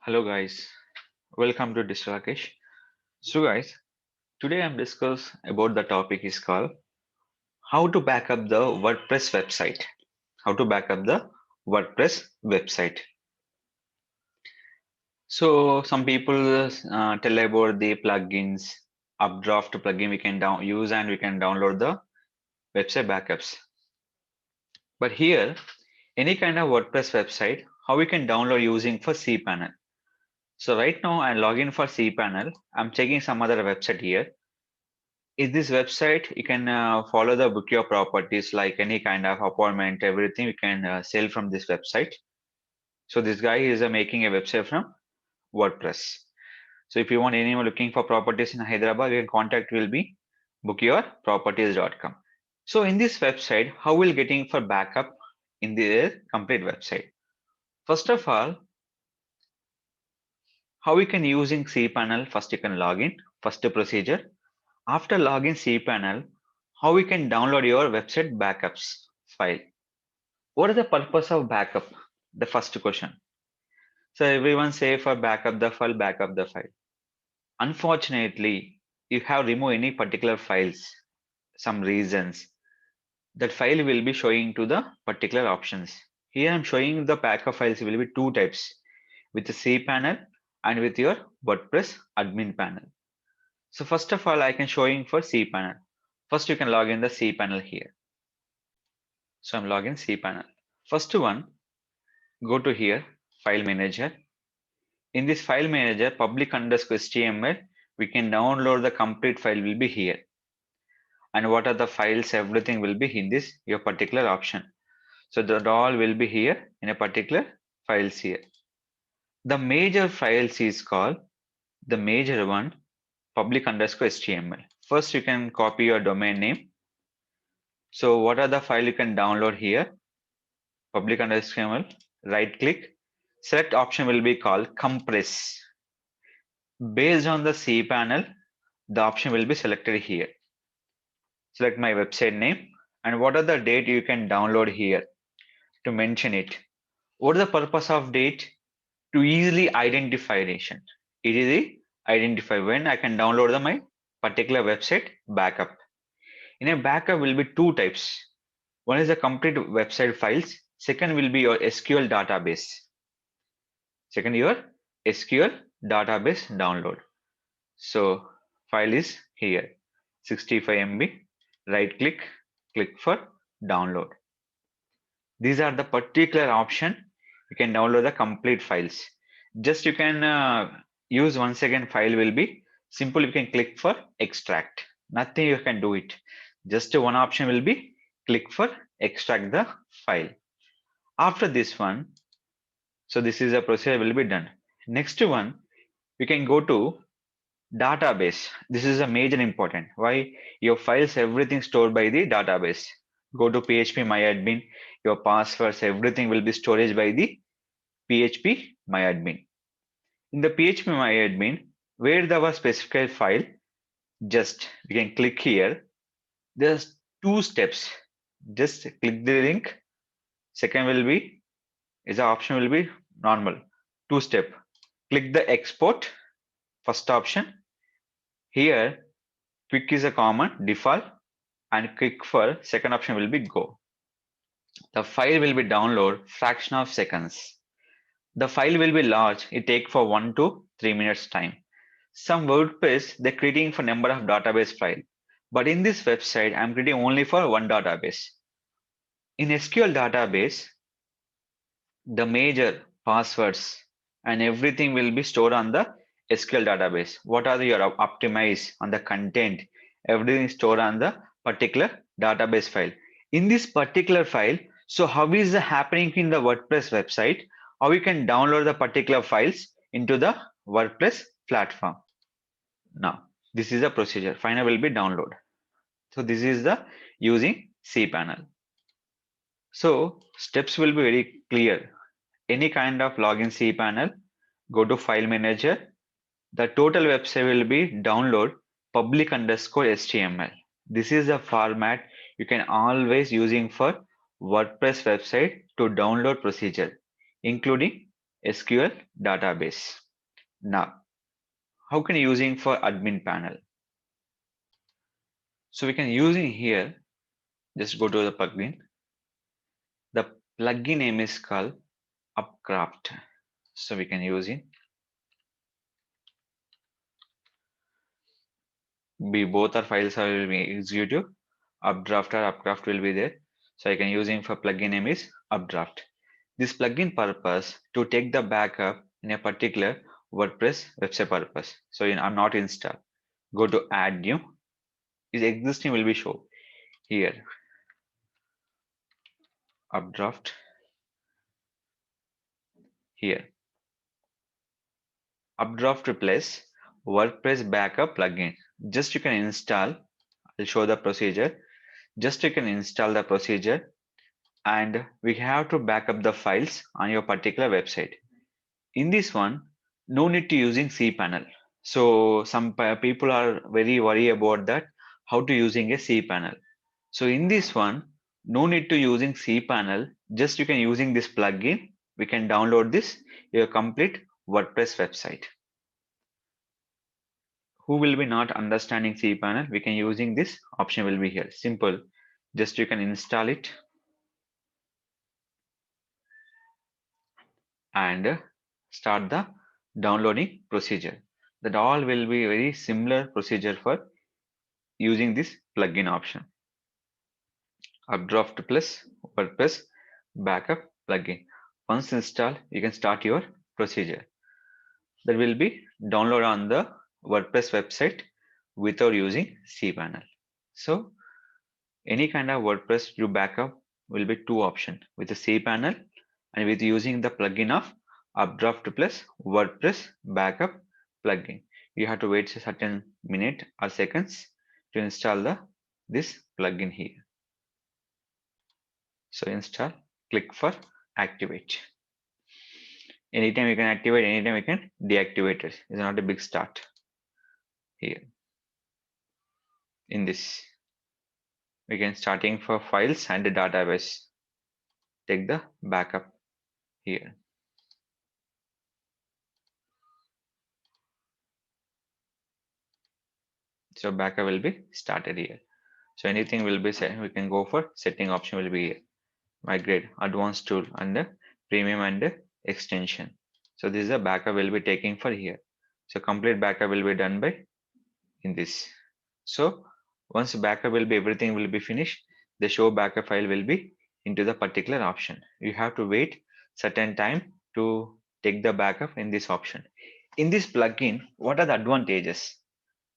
Hello guys, welcome to Digital Rakesh. So guys, today I'm discuss about the topic is called how to back up the WordPress website. How to back up the WordPress website. So some people tell about the plugins, Updraft plugin we can use and we can download the website backups. But here, any kind of WordPress website, how we can download using for cPanel. So right now I log in for cPanel. I'm checking some other website here. In this website, you can follow the book your properties like any kind of appointment, everything you can sell from this website. So this guy is making a website from WordPress. So if you want anyone looking for properties in Hyderabad, your contact will be bookyourproperties.com. So in this website, how will getting for backup in the complete website? First of all, how we can using cPanel, first you can log in, first procedure. After login cPanel, how we can download your website backups file. What is the purpose of backup? The first question. So everyone say for backup the file, backup the file. Unfortunately, if you have removed any particular files, some reasons, that file will be showing to the particular options. Here I'm showing the backup files will be two types, with the cPanel and with your WordPress admin panel. So first of all, I can showing for cPanel. First, you can log in the cPanel here. So I'm logging cPanel. First one, go to here, File Manager. In this File Manager, public underscore HTML, we can download the complete file will be here. And what are the files, everything will be in this, your particular option. So that all will be here in a particular files here. The major files is called, the major one, public underscore HTML. First, you can copy your domain name. So what are the file you can download here? Public underscore HTML, right click, select option will be called compress. Based on the cPanel, the option will be selected here. Select my website name and what are the date you can download here to mention it. What is the purpose of date? To easily identify nation. It is the identify when I can download my particular website backup. In a backup will be two types. One is the complete website files. Second will be your SQL database. Second, your SQL database download. So file is here, 65 MB. Right click, click for download. These are the particular option. You can download the complete files. Just you can use once again file will be simple. You can click for extract. Nothing you can do it. Just one option will be click for extract the file. After this one, so this is a procedure will be done. Next one, we can go to database. This is a major important. Why? Your files, everything stored by the database. Go to PHP MyAdmin. Your passwords, everything will be storage by the PHP MyAdmin. In the PHP MyAdmin, where the specified file, just we can click here. There's two steps. Just click the link. Second will be is the option will be normal. Two step. Click the export. First option. Here, quick is a common default and click for second option will be go. The file will be download fraction of seconds. The file will be large. It take for 1 to 3 minutes time. Some WordPress they're creating for number of database file, but in this website I'm creating only for one database. In SQL database, the major passwords and everything will be stored on the SQL database. What are your optimize on the content? Everything is stored on the particular database file. In this particular file, so how is the happening in the WordPress website? How we can download the particular files into the WordPress platform. Now, this is the procedure. Final will be download. So this is the using cPanel. So steps will be very clear. Any kind of login cPanel, go to File Manager. The total website will be download public underscore HTML. This is the format you can always using for WordPress website to download procedure, including SQL database. Now, how can you using for admin panel? So we can using here, just go to the plugin. The plugin name is called Upcraft. So we can use it. Both our files are will be executive. Updraft or Upcraft will be there. So I can using for plugin name is Updraft. This plugin purpose to take the backup in a particular WordPress website purpose. So I'm not install. Go to add new. Is existing will be show here. Updraft here. Updraft replace WordPress backup plugin. Just you can install. I'll show the procedure. Just you can install the procedure and we have to back up the files on your particular website. In this one, no need to using cPanel. So some people are very worried about that, how to using a cPanel. So in this one, no need to using cPanel, just you can using this plugin, we can download this, your complete WordPress website. Who will be not understanding cPanel, we can using this option will be here. Simple, just you can install it and start the downloading procedure. That all will be very similar procedure for using this plugin option. Updraft plus WordPress backup plugin. Once installed, you can start your procedure. That will be download on the WordPress website without using cPanel. So any kind of WordPress you backup will be two options with the cPanel and with using the plugin of Updraft plus WordPress backup plugin. You have to wait a certain minute or seconds to install this plugin here. So install, click for activate. Anytime you can activate, anytime you can deactivate it. It's not a big start here. In this, we can starting for files and the database. Take the backup here. So backup will be started here. So anything will be set. We can go for setting option will be here. Migrate, advanced tool and premium and extension. So this is a backup will be taking for here. So complete backup will be done by in this. So once backup will be everything will be finished, the show backup file will be into the particular option. You have to wait certain time to take the backup in this option. In this plugin, what are the advantages?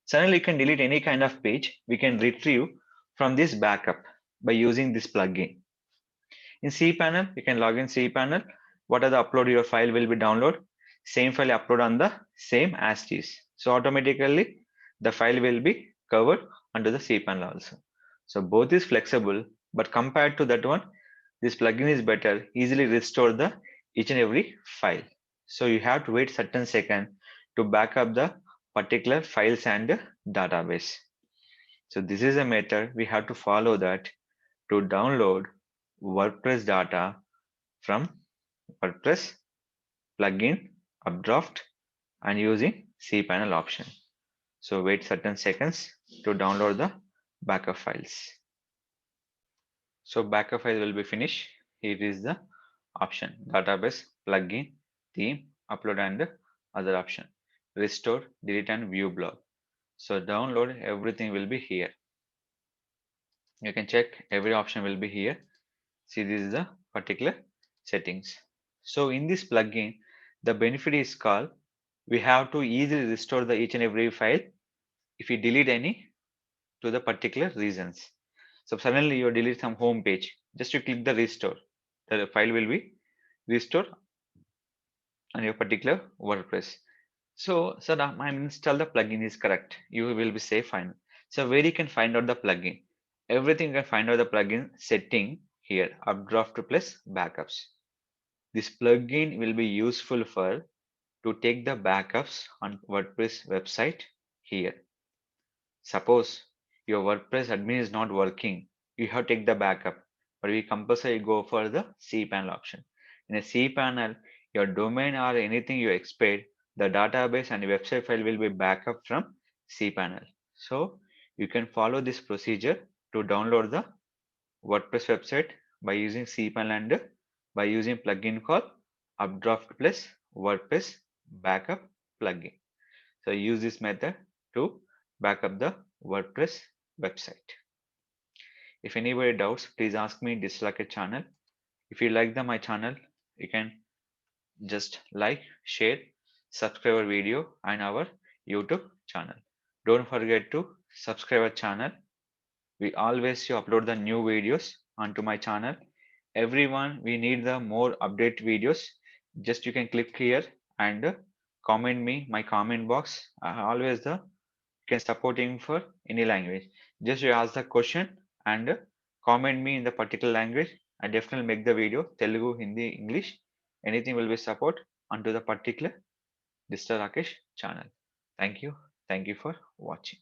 Suddenly you can delete any kind of page. We can retrieve from this backup by using this plugin. In cPanel, you can log in cPanel. What are the upload your file will be download. Same file upload on the same as is. So automatically the file will be covered under the cPanel also. So both is flexible, but compared to that one, this plugin is better, easily restore the each and every file. So you have to wait certain second to back up the particular files and database. So this is a method we have to follow that to download WordPress data from WordPress plugin Updraft and using cPanel option. So wait certain seconds to download the backup files. So backup file will be finished. Here is the option database, plugin, theme, upload and other option. Restore, delete and view blog. So download everything will be here. You can check every option will be here. See this is the particular settings. So in this plugin, the benefit is called we have to easily restore the each and every file if you delete any to the particular reasons. So suddenly you delete some home page, just you click the restore. The file will be restored on your particular WordPress. So, I'm install the plugin is correct. You will be safe fine. So where you can find out the plugin? Everything you can find out the plugin setting here, Updraft plus backups. This plugin will be useful for to take the backups on WordPress website here. Suppose your WordPress admin is not working, you have to take the backup, but we compulsory go for the cPanel option. In a cPanel, Your domain or anything you expect, the database and website file will be backup from cPanel. So you can follow this procedure to download the WordPress website by using cPanel and by using plugin called Updraft plus WordPress backup plugin. So use this method to back up the WordPress website. If anybody doubts, please ask me in Digital Rakesh channel. If you like my channel, you can just like, share, subscribe our video and our YouTube channel. Don't forget to subscribe our channel. We always upload the new videos onto my channel. Everyone, we need the more update videos. Just you can click here and comment me my comment box. Always the you can supporting for any language. Just you ask the question and comment me in the particular language. I definitely make the video Telugu, Hindi, English. Anything will be support onto the particular Digital Rakesh channel. Thank you. Thank you for watching.